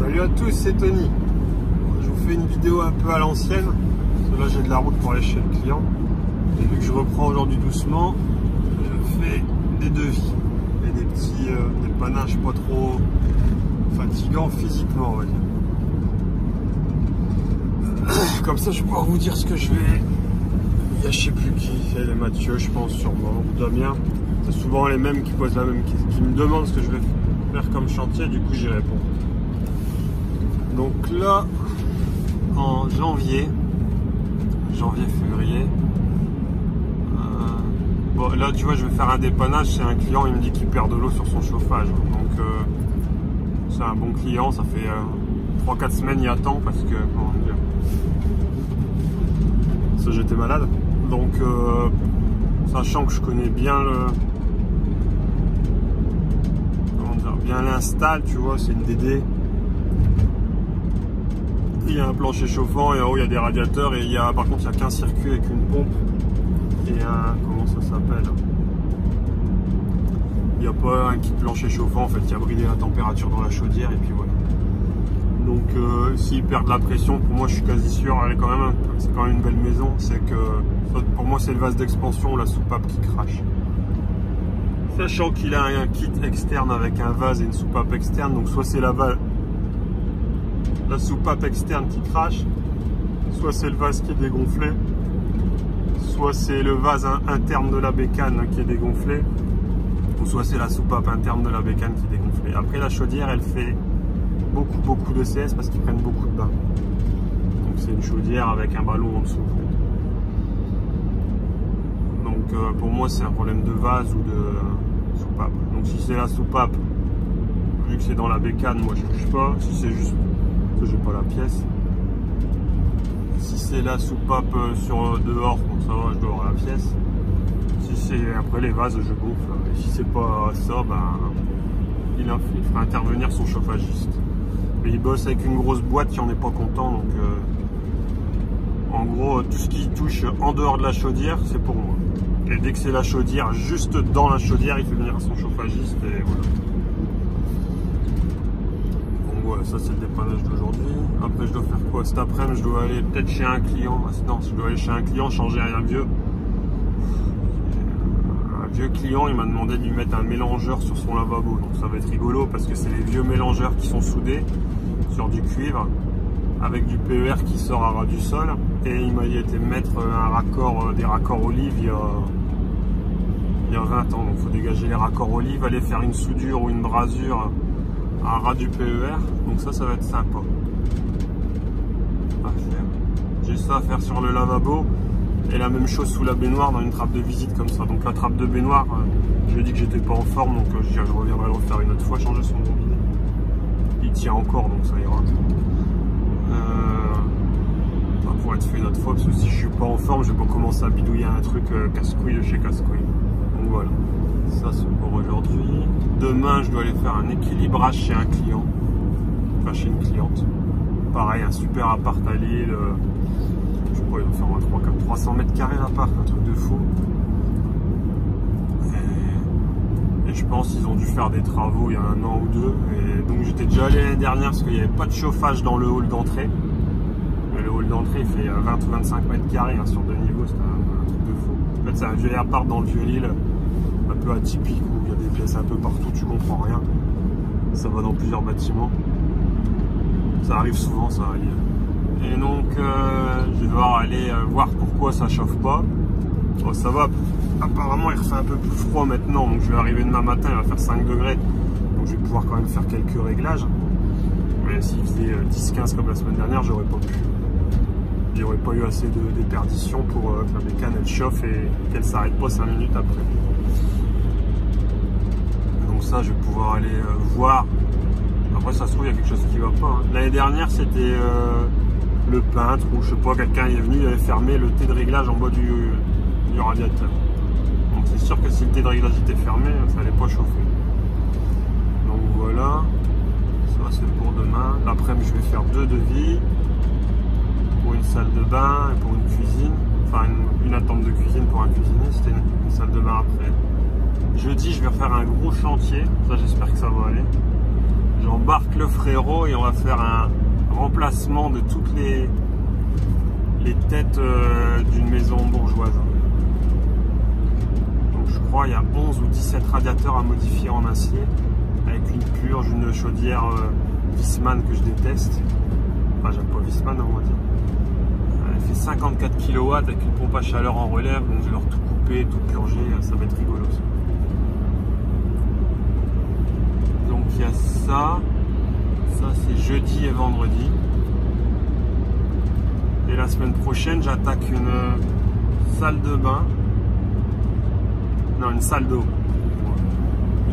Salut à tous, c'est Tony. Je vous fais une vidéo un peu à l'ancienne. Là j'ai de la route pour aller chez le client. Et vu que je reprends aujourd'hui doucement, je fais des devis et des petits dépannages pas trop fatigants physiquement, on va dire. Comme ça je vais pouvoir vous dire ce que je vais. Il y a je sais plus qui, c'est Mathieu je pense sûrement, ou Damien. C'est souvent les mêmes qui posent la même question, qui me demandent ce que je vais faire comme chantier, du coup j'y réponds. Donc là, en janvier, février, bon, là tu vois je vais faire un dépannage chez un client, il me dit qu'il perd de l'eau sur son chauffage. Donc c'est un bon client, ça fait 3-4 semaines il attend parce que, comment dire, ça j'étais malade. Donc sachant que je connais bien bien l'install, tu vois, c'est une DD. Il y a un plancher chauffant et en haut il y a des radiateurs et il y a, par contre il n'y a qu'un circuit avec une pompe et un, comment ça s'appelle, il n'y a pas un kit plancher chauffant en fait, il y a bridé la température dans la chaudière et puis voilà. Donc s'ils perdent la pression, pour moi je suis quasi sûr, elle est quand même, c'est quand même une belle maison, c'est que pour moi c'est le vase d'expansion ou la soupape qui crache. Sachant qu'il a un kit externe avec un vase et une soupape externe, donc soit c'est la soupape externe qui crache, soit c'est le vase qui est dégonflé, soit c'est le vase interne de la bécane qui est dégonflé, ou soit c'est la soupape interne de la bécane qui est dégonflée. Après la chaudière elle fait beaucoup de CS parce qu'ils prennent beaucoup de bains. Donc c'est une chaudière avec un ballon en dessous. Donc pour moi c'est un problème de vase ou de soupape. Donc si c'est la soupape, vu que c'est dans la bécane, moi je touche pas. Si c'est juste que j'ai pas la pièce. Si c'est la soupape sur dehors, bon, ça va, je dois avoir la pièce. Si c'est après les vases, je gonfle. Et si c'est pas ça, ben il fera intervenir son chauffagiste. Mais il bosse avec une grosse boîte qui en est pas content, donc en gros tout ce qui touche en dehors de la chaudière c'est pour moi. Et dès que c'est la chaudière, juste dans la chaudière, il fait venir son chauffagiste et voilà. Donc voilà, ça c'est le dépannage d'aujourd'hui. Après je dois faire quoi? Cet après-midi je dois aller peut-être chez un client. Non, je dois aller chez un client changer un vieux client, il m'a demandé de lui mettre un mélangeur sur son lavabo. Donc ça va être rigolo parce que c'est les vieux mélangeurs qui sont soudés sur du cuivre avec du PER qui sort à ras du sol. Et il m'a été mettre un raccord, des raccords olive il y a 20 ans. Donc il faut dégager les raccords olive, aller faire une soudure ou une brasure à ras du PER. Donc ça va être sympa à faire. J'ai ça à faire sur le lavabo. Et la même chose sous la baignoire dans une trappe de visite comme ça. Donc la trappe de baignoire, je lui ai dit que j'étais pas en forme, donc je reviendrai le refaire une autre fois, changer son robinet. Il tient encore, donc ça ira. Ça pourrait être fait une autre fois, parce que si je suis pas en forme, je vais pas commencer à bidouiller un truc casse-couille de chez casse-couille. Donc voilà, ça c'est pour aujourd'hui. Demain, je dois aller faire un équilibrage chez un client, enfin chez une cliente. Pareil, un super appart à Lille. Je sais pas, il va faire 300 mètres carrés l'appart, un truc de fou. Et je pense qu'ils ont dû faire des travaux il y a 1 an ou 2. Et donc j'étais déjà allé l'année dernière parce qu'il n'y avait pas de chauffage dans le hall d'entrée. Mais le hall d'entrée il fait 20 ou 25 mètres carrés hein, sur 2 niveaux, c'est un truc de fou. En fait c'est un vieux appart dans le vieux Lille, un peu atypique où il y a des pièces un peu partout, tu comprends rien. Ça va dans plusieurs bâtiments. Ça arrive souvent, ça arrive. Et donc je vais devoir aller voir pourquoi ça chauffe pas. Bon, ça va, apparemment il refait un peu plus froid maintenant, donc je vais arriver demain matin, il va faire 5 degrés, donc je vais pouvoir quand même faire quelques réglages. Mais s'il faisait 10-15 comme la semaine dernière, j'aurais pas pu. J'aurais pas eu assez de déperdition pour que la bécane elle chauffe et qu'elle s'arrête pas 5 minutes après. Donc ça je vais pouvoir aller voir. Après ça se trouve il y a quelque chose qui va pas. Hein. L'année dernière c'était le peintre ou je sais pas, quelqu'un est venu, il avait fermé le T de réglage en bas du radiateur. Donc c'est sûr que si le T de réglage était fermé, ça allait pas chauffer. Donc voilà, ça c'est pour demain. L'après-midi je vais faire 2 devis pour une salle de bain et pour une cuisine, enfin une attente de cuisine pour un cuisiniste et une salle de bain après. Jeudi je vais refaire un gros chantier, ça j'espère que ça va aller. J'embarque le frérot et on va faire un remplacement de toutes les têtes d'une maison bourgeoise. Donc je crois il y a 11 ou 17 radiateurs à modifier en acier avec une purge, une chaudière Wiesmann que je déteste. Enfin j'aime pas Wiesmann on va dire. Elle fait 54 kW avec une pompe à chaleur en relève, donc je vais leur tout couper, tout purger, ça va être rigolo. Donc il y a ça c'est jeudi et vendredi. Et la semaine prochaine j'attaque une salle de bain. Non, une salle d'eau.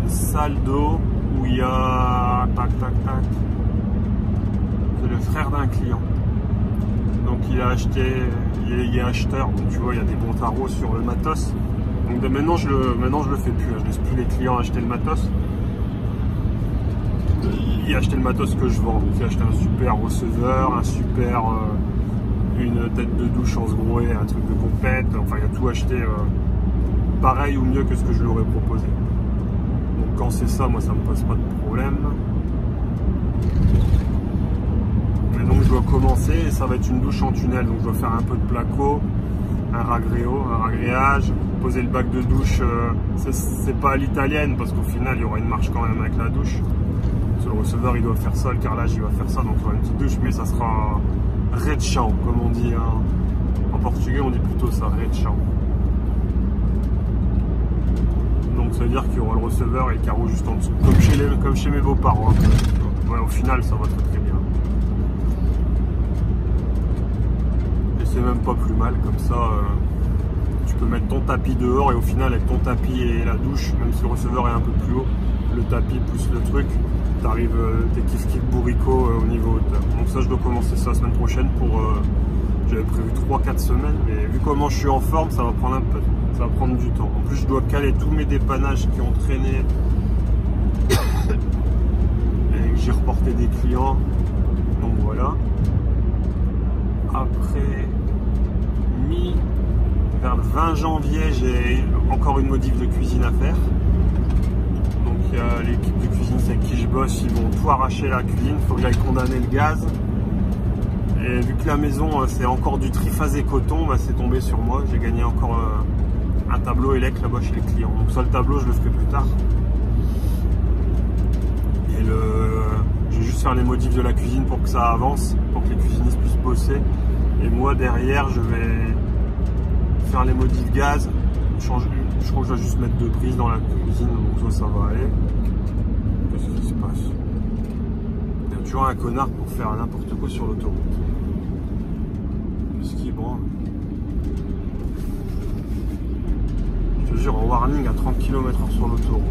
Une salle d'eau où il y a c'est le frère d'un client. Donc il a acheté, il est acheteur, donc tu vois il y a des bons tarots sur le matos. Donc maintenant je le fais plus, je laisse plus les clients acheter le matos. Il a acheté le matos que je vends, donc il a acheté un super receveur, un super une tête de douche en sgroué, un truc de compète, enfin il a tout acheté pareil ou mieux que ce que je lui aurais proposé. Donc quand c'est ça, moi ça me pose pas de problème. Mais donc je dois commencer et ça va être une douche en tunnel, donc je dois faire un peu de placo, un ragréage, poser le bac de douche, c'est pas à l'italienne parce qu'au final il y aura une marche quand même avec la douche. Sur le receveur il doit faire ça, le carrelage il va faire ça, donc il y aura une petite douche, mais ça sera rechão comme on dit en portugais, on dit plutôt ça, rechão. Donc ça veut dire qu'il y aura le receveur et le carreau juste en dessous, comme chez mes beaux-parents. Ouais, au final ça va très bien. Et c'est même pas plus mal, comme ça tu peux mettre ton tapis dehors et au final avec ton tapis et la douche, même si le receveur est un peu plus haut, le tapis plus le truc, t'arrives, t'es kiff bourricot au niveau hauteur. Donc ça je dois commencer ça la semaine prochaine pour... j'avais prévu 3-4 semaines, mais vu comment je suis en forme, ça va prendre un peu, ça va prendre du temps. En plus je dois caler tous mes dépannages qui ont traîné et que j'ai reporté des clients. Donc voilà. Après, vers le 20 janvier, j'ai encore une modif de cuisine à faire. Donc il y a l'équipe de cuisine avec qui je bosse, ils vont tout arracher la cuisine, il faut que j'aille condamner le gaz. Et vu que la maison c'est encore du triphasé coton, bah, c'est tombé sur moi. J'ai gagné encore un tableau élec là-bas chez les clients. Donc ça le tableau je le ferai plus tard. Et je vais juste faire les modifs de la cuisine pour que ça avance, pour que les cuisinistes puissent bosser. Et moi derrière je vais faire les modifs gaz. Je crois que je dois juste mettre 2 prises dans la cuisine, donc ça va aller. Qu'est-ce qui se passe? Il y a toujours un connard pour faire n'importe quoi sur l'autoroute. Qu'est-ce qui est bon? Je te jure, en warning à 30 km/h sur l'autoroute.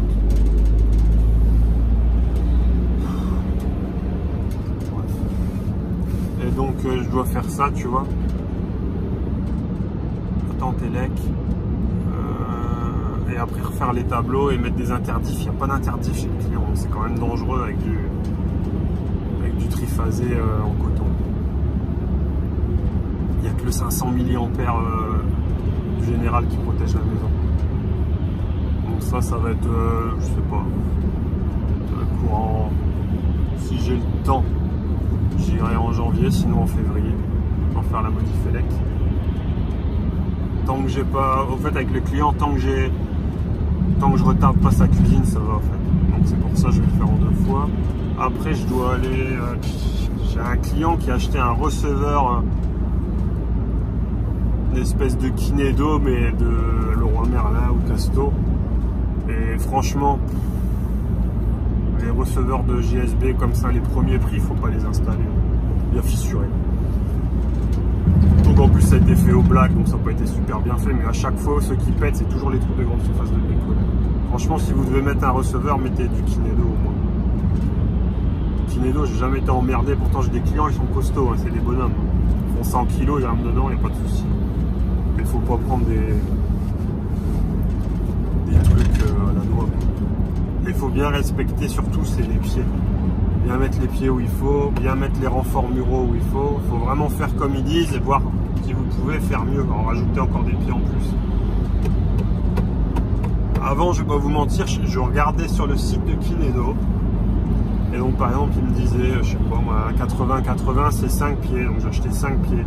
Et donc je dois faire ça, tu vois. Attends, Télec. Et après refaire les tableaux et mettre des interdifs. Il n'y a pas d'interdif chez le client, c'est quand même dangereux avec du triphasé en coton. Il n'y a que le 500 mAh du général qui protège la maison. Donc ça va être, je sais pas, courant, si j'ai le temps, j'irai en janvier, sinon en février, pour faire la modif élec. Tant que j'ai pas, au fait avec le client, tant que je retarde pas sa cuisine, ça va en fait. Donc c'est pour ça que je vais le faire en 2 fois. Après je dois aller, j'ai un client qui a acheté un receveur, une espèce de Kinedo, mais de Leroy Merlin ou Casto. Et franchement, les receveurs de GSB comme ça, les premiers prix, faut pas les installer. Bien fissuré. Donc en plus ça a été fait au black, donc ça n'a pas été super bien fait, mais à chaque fois ceux qui pètent c'est toujours les trucs de grande surface de déco. Franchement si vous devez mettre un receveur, mettez du Kinedo au moins. Kinedo j'ai jamais été emmerdé, pourtant j'ai des clients ils sont costauds, hein, c'est des bonhommes. Ils font 100 kg, ils rentrent dedans, il n'y a pas de souci. Mais il faut pas prendre des trucs à la noix. Il faut bien respecter surtout c'est les pieds. Bien mettre les pieds où il faut, bien mettre les renforts muraux où il faut vraiment faire comme ils disent et voir si vous pouvez faire mieux, en rajouter encore des pieds en plus. Avant, je vais pas vous mentir, je regardais sur le site de Kinedo Et donc par exemple il me disait, je sais pas moi, 80-80 c'est 5 pieds, donc j'achetais 5 pieds.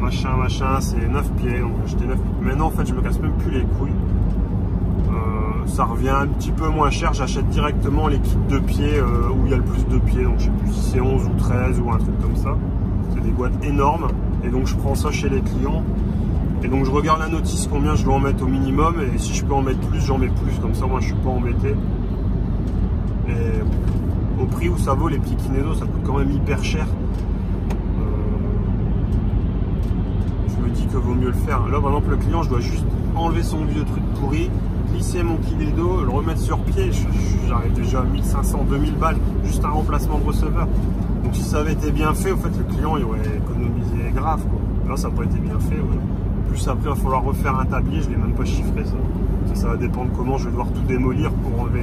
Machin c'est 9 pieds, donc j'achetais 9 pieds. Maintenant en fait je me casse même plus les couilles. Ça revient un petit peu moins cher, j'achète directement les kits de pieds où il y a le plus de pieds, donc je sais plus si c'est 11 ou 13 ou un truc comme ça. C'est des boîtes énormes, et donc je prends ça chez les clients. Et donc je regarde la notice combien je dois en mettre au minimum, et si je peux en mettre plus, j'en mets plus, comme ça moi je suis pas embêté. Et au prix où ça vaut les pieds Kinedo, ça coûte quand même hyper cher. Je me dis que vaut mieux le faire. Là par exemple le client, je dois juste enlever son vieux truc pourri, glisser mon Kinedo, le remettre sur pied, j'arrive déjà à 1500-2000 balles, juste un remplacement de receveur. Donc si ça avait été bien fait, au fait le client il aurait économisé grave quoi. Là ça n'a pas été bien fait. Ouais. Plus après il va falloir refaire un tablier, je ne l'ai même pas chiffré ça. Ça va dépendre comment je vais devoir tout démolir pour enlever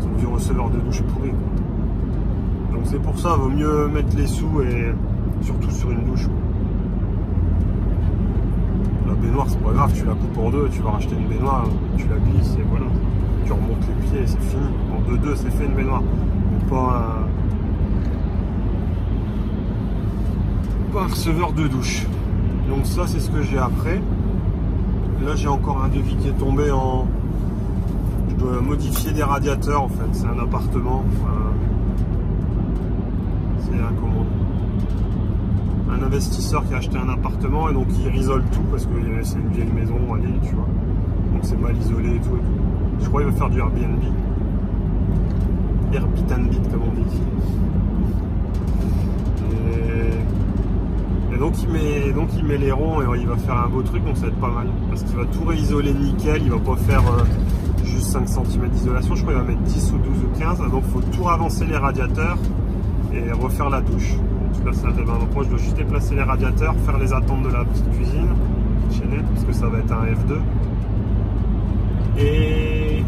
son vieux receveur de douche pourri. Donc c'est pour ça, il vaut mieux mettre les sous et surtout sur une douche. La baignoire c'est pas grave, tu la coupes en deux, tu vas racheter une baignoire, tu la glisses et voilà. Tu remontes les pieds et c'est fini. En 2-2 c'est fait une baignoire. Mais pas un receveur de douche. Donc ça c'est ce que j'ai après. Là j'ai encore un devis qui est tombé en... Je dois modifier des radiateurs en fait. C'est un appartement. C'est un comment, un investisseur qui a acheté un appartement et donc il isole tout parce que c'est une vieille maison à Lille, tu vois. Donc c'est mal isolé et tout. Je crois qu'il va faire du Airbnb. Airbnb comme on dit. Et donc il met les ronds et il va faire un beau truc, donc ça va être pas mal. Parce qu'il va tout réisoler nickel, il va pas faire juste 5 cm d'isolation, je crois qu'il va mettre 10 ou 12 ou 15. Donc il faut tout avancer les radiateurs et refaire la douche. Donc, la salle de bain. Donc moi je dois juste déplacer les radiateurs, faire les attentes de la petite cuisine chez Net, parce que ça va être un F2. Et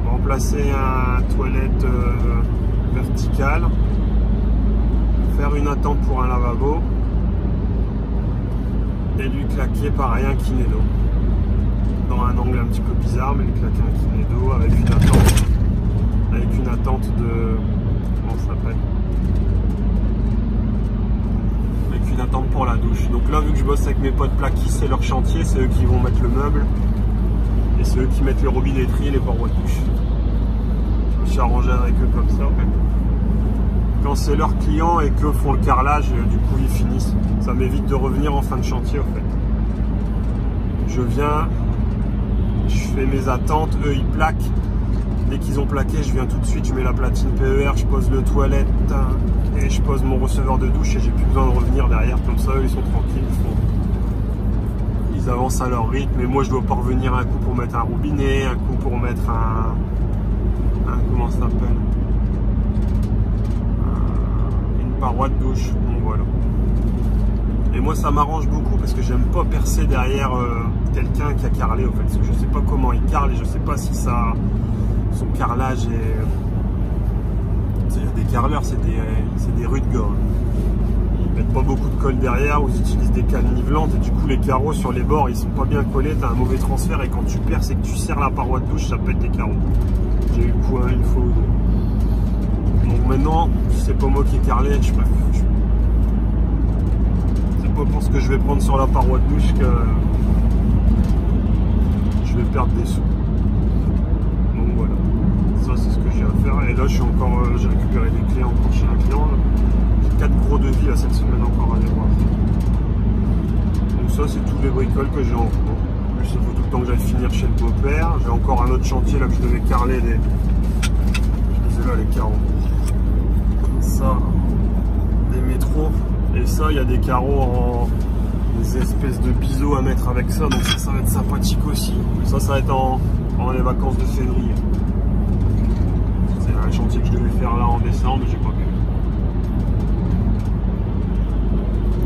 remplacer un toilette verticale. Faire une attente pour un lavabo et lui claquer pareil un Kinedo dans un angle un petit peu bizarre, mais lui claquer un Kinedo avec une attente de, comment ça s'appelle, avec une attente pour la douche. Donc là vu que je bosse avec mes potes plaquistes, c'est leur chantier, c'est eux qui vont mettre le meuble et c'est eux qui mettent les robinetteries et les parois de douche. Je me suis arrangé avec eux comme ça. Quand c'est leurs clients et qu'eux font le carrelage, du coup ils finissent. Ça m'évite de revenir en fin de chantier en fait. Je viens, je fais mes attentes, eux ils plaquent. Dès qu'ils ont plaqué, je viens tout de suite, je mets la platine PER, je pose le toilette et je pose mon receveur de douche et j'ai plus besoin de revenir derrière. Comme ça eux ils sont tranquilles, ils avancent à leur rythme. Et moi je dois pas revenir un coup pour mettre un robinet, un coup pour mettre un comment ça s'appelle, paroi de douche. Donc voilà. Et moi ça m'arrange beaucoup parce que j'aime pas percer derrière quelqu'un qui a carrelé en fait, parce que je sais pas comment il carle et je sais pas si ça, son carrelage est... Des carreleurs c'est des rudes gars. Ils mettent pas beaucoup de colle derrière, ou ils utilisent des cannes nivelantes et du coup les carreaux sur les bords ils sont pas bien collés, t'as un mauvais transfert et quand tu perces et que tu serres la paroi de douche ça pète les carreaux. J'ai eu le coup une fois ou deux. Donc maintenant, si c'est pas moi qui ai carrelé, c'est pas pour ce que je vais prendre sur la paroi de douche que je vais perdre des sous. Donc voilà, ça c'est ce que j'ai à faire. Et là j'ai récupéré des clés encore chez un client. J'ai 4 gros devis là, cette semaine encore à aller voir. Donc ça c'est tous les bricoles que j'ai en cours. Plus il faut tout le temps que j'aille finir chez le beau-père. J'ai encore un autre chantier là que je devais carreler je disais là les carreaux. Ça, des métros, et ça il y a des carreaux en des espèces de biseaux à mettre avec ça, donc ça va être sympathique aussi. Ça va être en les vacances de février. C'est un chantier que je devais faire là en décembre, mais j'ai pas pu.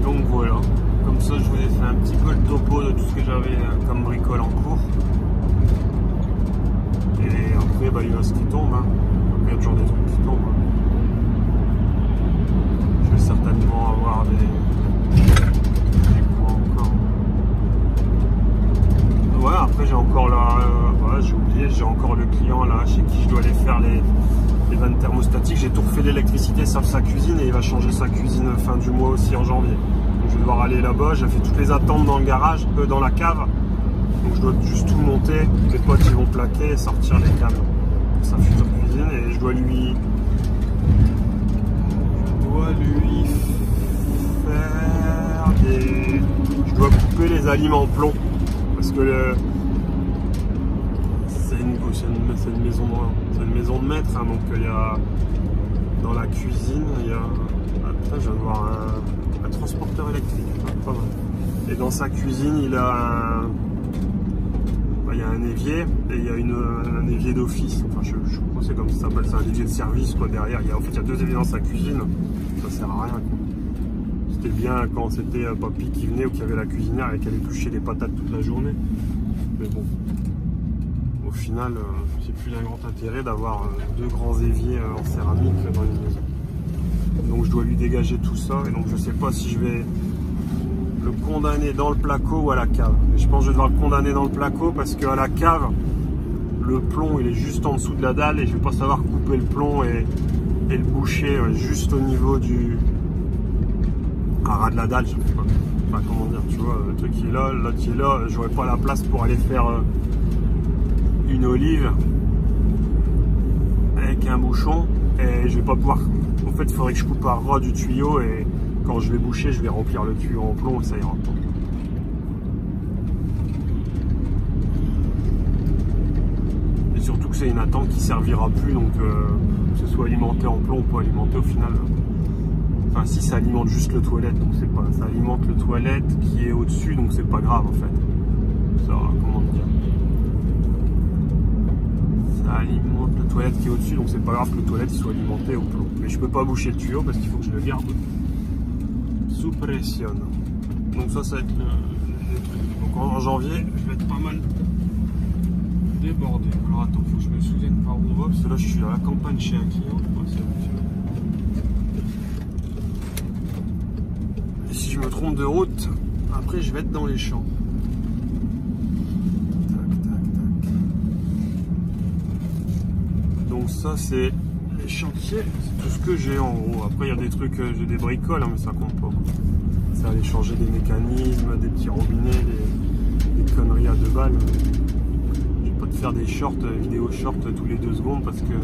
Donc voilà, comme ça je vous ai fait un petit peu le topo de tout ce que j'avais comme bricole en cours. Et après bah, il y a ce qui tombe, hein. Il y a toujours des trucs qui tombent. Hein. Je vais certainement avoir des quoi encore. Ouais, après j'ai encore là, voilà, j'ai oublié, j'ai encore le client statique, j'ai tout refait l'électricité sauf sa cuisine et il va changer sa cuisine fin du mois aussi en janvier. Donc je vais devoir aller là-bas, j'ai fait toutes les attentes dans le garage, dans la cave. Donc je dois juste tout monter, les potes ils vont plaquer et sortir les câbles pour sa future cuisine et je dois lui faire des... Je dois couper les aliments plomb parce que c'est une maison de maître, hein, donc il y a dans la cuisine, il y a... Ah, putain, je viens de voir un transporteur électrique, pas mal. Et dans sa cuisine, il a il y a un évier et il y a un évier d'office. Enfin, je crois que c'est comme ça s'appelle, c'est un évier de service quoi derrière. En fait, il y a 2 éviers dans sa cuisine, ça sert à rien. C'était bien quand c'était papy qui venait ou qu'il y avait la cuisinière et qu'elle épluchait les patates toute la journée. Mais bon, au final, c'est plus d'un grand intérêt d'avoir 2 grands éviers en céramique dans une maison. Donc je dois lui dégager tout ça et donc je sais pas si je vais le condamner dans le placo ou à la cave. Et je pense que je vais devoir le condamner dans le placo parce qu'à la cave, le plomb il est juste en dessous de la dalle et je vais pas savoir couper le plomb et le boucher juste au niveau du ras de la dalle. Je sais pas. Enfin, comment dire, tu vois, le truc qui est là, l'autre qui est là, j'aurais pas la place pour aller faire une olive avec un bouchon et je vais pas pouvoir. En fait, il faudrait que je coupe à ras du tuyau et quand je vais boucher, je vais remplir le tuyau en plomb et ça ira pas. Et surtout que c'est une attente qui servira plus, donc que ce soit alimenté en plomb ou pas alimenté au final. Enfin, si ça alimente juste le toilette, donc c'est pas. Ça alimente le toilette qui est au-dessus, donc c'est pas grave en fait. Ça, comment dire. Ça alimente le toilette qui est au-dessus, donc c'est pas grave que le toilette soit alimenté au plomb. Mais je peux pas boucher le tuyau parce qu'il faut que je le garde sous pression. Donc ça va être le truc. Donc en janvier, je vais être pas mal débordé. Alors attends, faut que je me souvienne par où on va, parce que là je suis à la campagne chez un client. Et si je me trompe de route, après je vais être dans les champs. Tac, tac, tac. Donc ça c'est les chantiers, c'est tout ce que j'ai en haut. Après il y a des trucs, j'ai des bricoles, hein, mais ça compte pas. Ça aller changer des mécanismes, des petits robinets, des conneries à 2 balles. Je vais pas te faire des shorts, vidéos shorts tous les 2 secondes parce que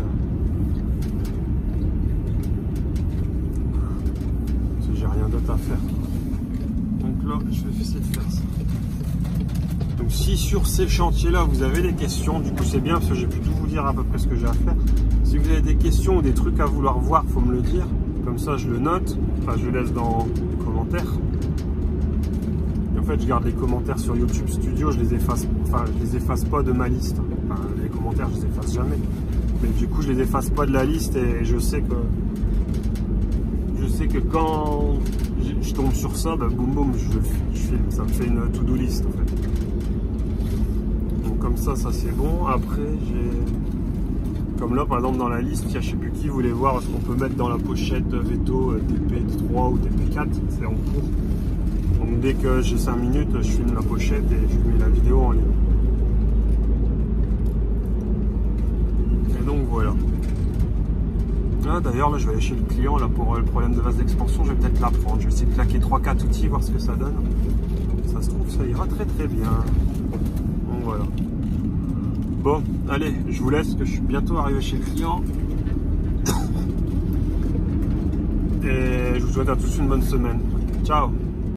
j'ai rien d'autre à faire. Donc là je vais essayer de faire ça. Donc si sur ces chantiers là vous avez des questions, du coup c'est bien parce que j'ai pu tout vous dire à peu près ce que j'ai à faire. Si vous avez des questions ou des trucs à vouloir voir, faut me le dire. Comme ça, je le note. Enfin, je le laisse dans les commentaires. Et en fait, je garde les commentaires sur YouTube Studio. Je les efface. Enfin, je les efface pas de ma liste. Enfin, les commentaires, je les efface jamais. Mais du coup, je les efface pas de la liste et je sais que quand je tombe sur ça, bah, boum boum, je filme. Ça me fait une to-do list en fait. Donc comme ça c'est bon. Après, j'ai comme là, par exemple, dans la liste, il y a je sais plus qui voulait voir ce qu'on peut mettre dans la pochette Veto TP3 ou TP4, c'est en cours. Donc dès que j'ai 5 minutes, je filme la pochette et je mets la vidéo en ligne. Et donc voilà. Là d'ailleurs, là je vais aller chez le client là, pour le problème de vase d'expansion, je vais peut-être la prendre. Je vais essayer de claquer 3-4 outils, voir ce que ça donne. Ça se trouve, ça ira très très bien. Donc voilà. Bon, allez, je vous laisse, parce que je suis bientôt arrivé chez le client. Et je vous souhaite à tous une bonne semaine. Ciao!